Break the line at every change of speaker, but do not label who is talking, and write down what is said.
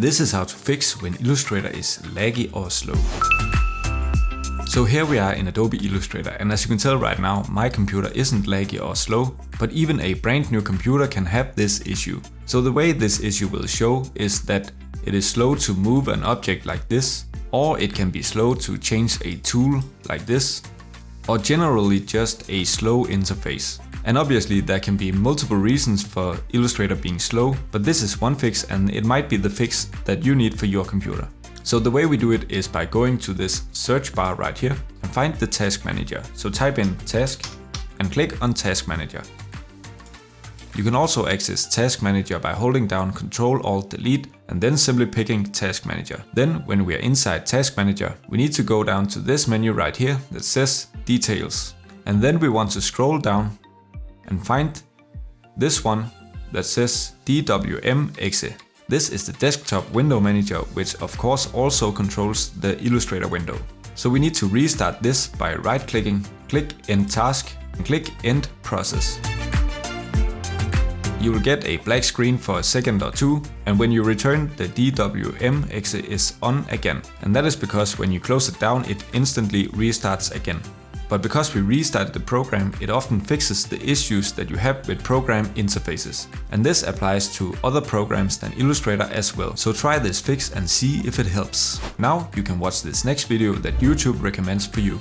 This is how to fix when Illustrator is laggy or slow. So here we are in Adobe Illustrator, and as you can tell right now, my computer isn't laggy or slow, but even a brand new computer can have this issue. So the way this issue will show is that it is slow to move an object like this, or it can be slow to change a tool like this, or generally just a slow interface. And obviously there can be multiple reasons for Illustrator being slow, but this is one fix and it might be the fix that you need for your computer. So the way we do it is by going to this search bar right here and find the Task Manager. So type in Task and click on Task Manager. You can also access Task Manager by holding down Ctrl-Alt-Delete and then simply picking Task Manager. Then when we are inside Task Manager, we need to go down to this menu right here that says Details. And then we want to scroll down and find this one that says dwm.exe. This is the desktop window manager, which of course also controls the Illustrator window. So we need to restart this by right-clicking, click End Task and click End Process. You will get a black screen for a second or two, and when you return, the dwm.exe is on again. And that is because when you close it down, it instantly restarts again. But because we restarted the program, it often fixes the issues that you have with program interfaces. And this applies to other programs than Illustrator as well. So try this fix and see if it helps. Now you can watch this next video that YouTube recommends for you.